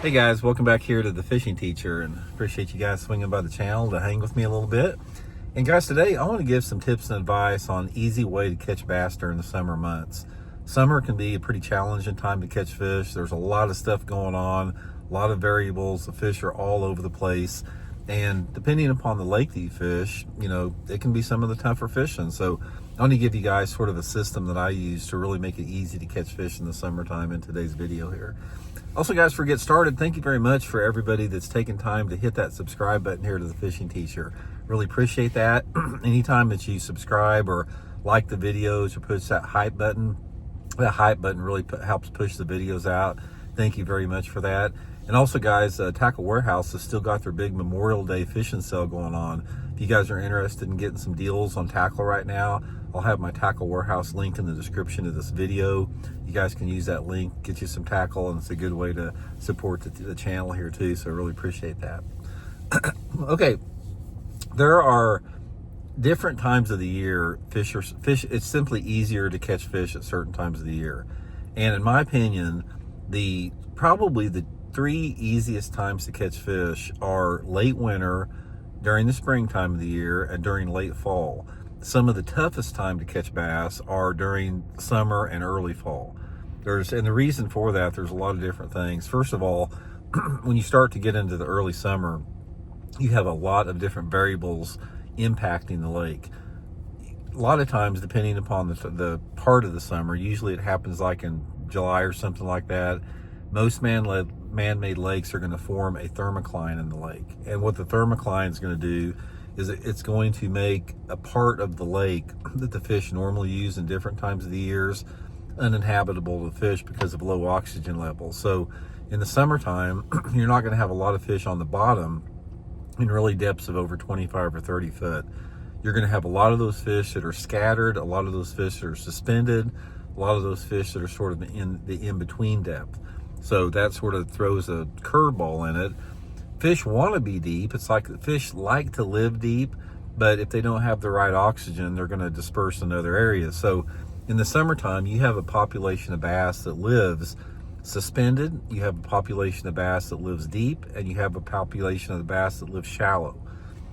Hey guys, welcome back here to the Fishing Teacher, and appreciate you guys swinging by the channel to hang with me a little bit. And guys, today I want to give some tips and advice on easy way to catch bass during the summer months. Summer can be a pretty challenging time to catch fish. There's a lot of stuff going on, a lot of variables. The fish are all over the place, and depending upon the lake that you fish, it can be some of the tougher fishing. So I want to give you guys sort of a system that I use to really make it easy to catch fish in the summertime in today's video here. Also, guys, before we get started, thank you very much for everybody that's taken time to hit that subscribe button here to the Fishing Teacher. Really appreciate that. Anytime that you subscribe or like the videos or push that hype button really helps push the videos out. Thank you very much for that. And also, guys, Tackle Warehouse has still got their big Memorial Day fishing sale going on. If you guys are interested in getting some deals on tackle right now, I'll have my Tackle Warehouse link in the description of this video. You guys can use that link, get you some tackle, and it's a good way to support the channel here too, so I really appreciate that. Okay, there are different times of the year fish, it's simply easier to catch fish at certain times of the year. And in my opinion, probably the three easiest times to catch fish are late winter, during the springtime of the year, and during late fall. Some of the toughest time to catch bass are during summer and early fall. And the reason for that, there's a lot of different things. First of all, when you start to get into the early summer, you have a lot of different variables impacting the lake. A lot of times, depending upon the part of the summer, usually it happens like in July or something like that, most man-made lakes are going to form a thermocline in the lake. And what the thermocline is going to do is it's going to make a part of the lake that the fish normally use in different times of the years uninhabitable to fish because of low oxygen levels. So in the summertime, you're not going to have a lot of fish on the bottom in really depths of over 25 or 30 foot. You're going to have a lot of those fish that are scattered, a lot of those fish that are suspended, a lot of those fish that are sort of in the in-between depth. So that sort of throws a curveball in it. Fish want to be deep. It's like fish like to live deep, but if they don't have the right oxygen, they're going to disperse in other areas. So in the summertime, you have a population of bass that lives suspended, you have a population of bass that lives deep, and you have a population of the bass that lives shallow.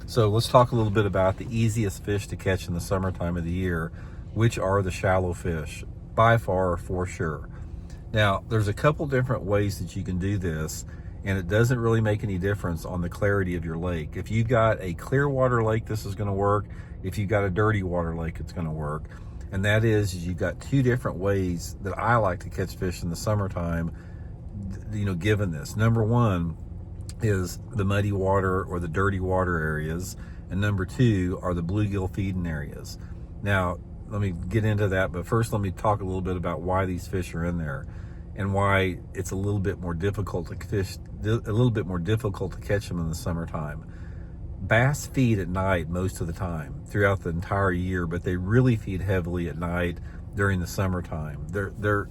So let's talk a little bit about the easiest fish to catch in the summertime of the year, which are the shallow fish, by far, for sure. Now, there's a couple different ways that you can do this, and it doesn't really make any difference on the clarity of your lake. If you've got a clear water lake, this is going to work. If you've got a dirty water lake, it's going to work. And that is you've got two different ways that I like to catch fish in the summertime, given this. Number one is the muddy water or the dirty water areas, and number two are the bluegill feeding areas. Now, let me get into that, but first let me talk a little bit about why these fish are in there and why it's a little bit more difficult to catch them in the summertime. Bass feed at night most of the time throughout the entire year, but they really feed heavily at night during the summertime. They're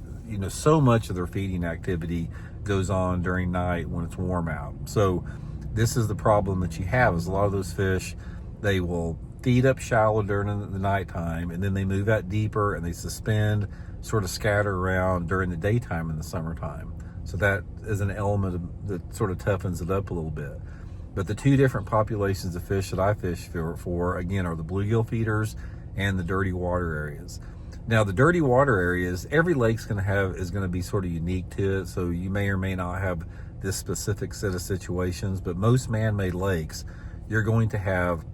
so much of their feeding activity goes on during night when it's warm out. So this is the problem that you have, is a lot of those fish, they will feed up shallow during the nighttime, and then they move out deeper and they suspend, sort of scatter around during the daytime in the summertime. So that is an element that sort of toughens it up a little bit. But the two different populations of fish that I fish for again, are the bluegill feeders and the dirty water areas. Now, the dirty water areas, every lake's is going to be sort of unique to it. So you may or may not have this specific set of situations, but most man-made lakes, you're going to have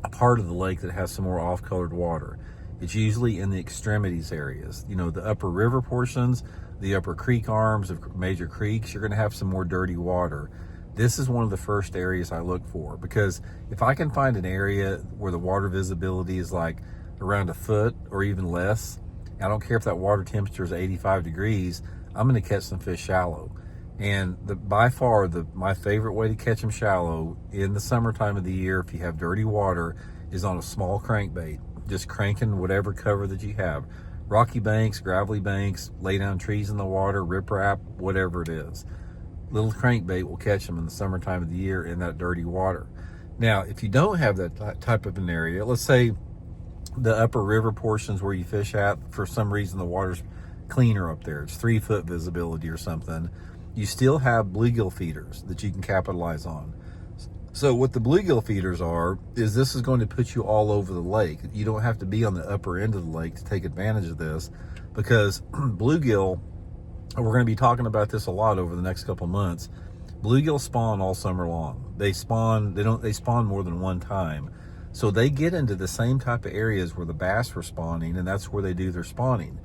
a part of the lake that has some more off-colored water. It's usually in the extremities areas, the upper river portions, the upper creek arms of major creeks, you're going to have some more dirty water. This is one of the first areas I look for, because if I can find an area where the water visibility is like around a foot or even less, I don't care if that water temperature is 85 degrees, I'm going to catch some fish shallow. And by far my favorite way to catch them shallow in the summertime of the year, if you have dirty water, is on a small crankbait. Just cranking whatever cover that you have. Rocky banks, gravelly banks, lay down trees in the water, riprap, whatever it is. Little crankbait will catch them in the summertime of the year in that dirty water. Now, if you don't have that type of an area, let's say the upper river portions where you fish at, for some reason the water's cleaner up there, it's 3 foot visibility or something, you still have bluegill feeders that you can capitalize on. So what the bluegill feeders are, is this is going to put you all over the lake. You don't have to be on the upper end of the lake to take advantage of this, because bluegill, we're going to be talking about this a lot over the next couple months. Bluegill spawn all summer long. They spawn more than one time. So they get into the same type of areas where the bass were spawning, and that's where they do their spawning.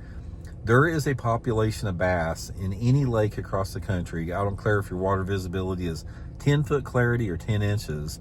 There is a population of bass in any lake across the country. I don't care if your water visibility is 10-foot clarity or 10 inches,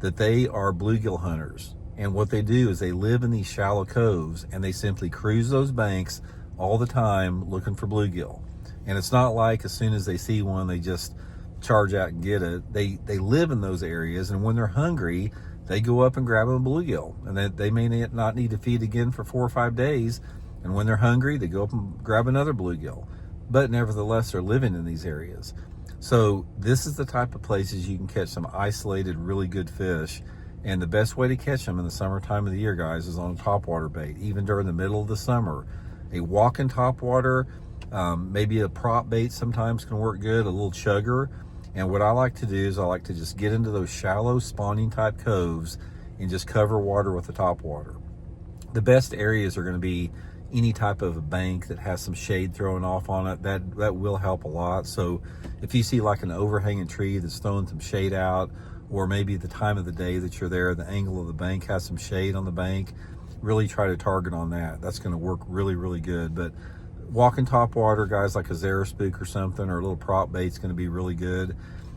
that they are bluegill hunters. And what they do is they live in these shallow coves, and they simply cruise those banks all the time looking for bluegill. And it's not like as soon as they see one, they just charge out and get it. They live in those areas, and when they're hungry, they go up and grab a bluegill. And they may not need to feed again for 4 or 5 days. And when they're hungry, they go up and grab another bluegill. But nevertheless, they're living in these areas. So this is the type of places you can catch some isolated, really good fish. And the best way to catch them in the summertime of the year, guys, is on a topwater bait. Even during the middle of the summer, a walking topwater, maybe a prop bait sometimes can work good, a little chugger. And what I like to do is I like to just get into those shallow spawning type coves and just cover water with the topwater. The best areas are going to be any type of a bank that has some shade thrown off on it. That will help a lot. So if you see like an overhanging tree that's throwing some shade out, or maybe the time of the day that you're there, the angle of the bank has some shade on the bank, really try to target on that. That's going to work really, really good. But walking topwater, guys, like a Zara spook or something, or a little prop bait's going to be really good.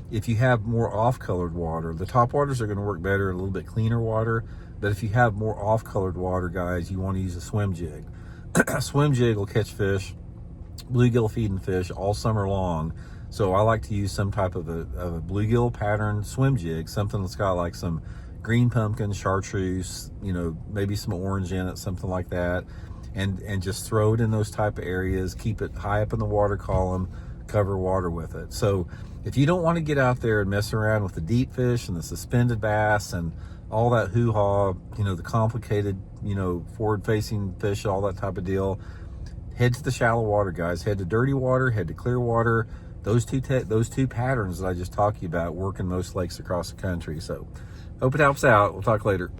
If you have more off-colored water, the topwaters are going to work better, a little bit cleaner water. But if you have more off-colored water, guys, you want to use a swim jig. A swim jig will catch fish, bluegill feeding fish all summer long. So I like to use some type of a bluegill pattern swim jig, something that's got like some green pumpkin, chartreuse, maybe some orange in it, something like that. And just throw it in those type of areas, keep it high up in the water column, cover water with it. So if you don't want to get out there and mess around with the deep fish and the suspended bass and all that hoo-ha, the complicated, forward-facing fish, all that type of deal, head to the shallow water, guys. Head to dirty water, head to clear water. Those two patterns that I just talked to you about work in most lakes across the country. So hope it helps out. We'll talk later.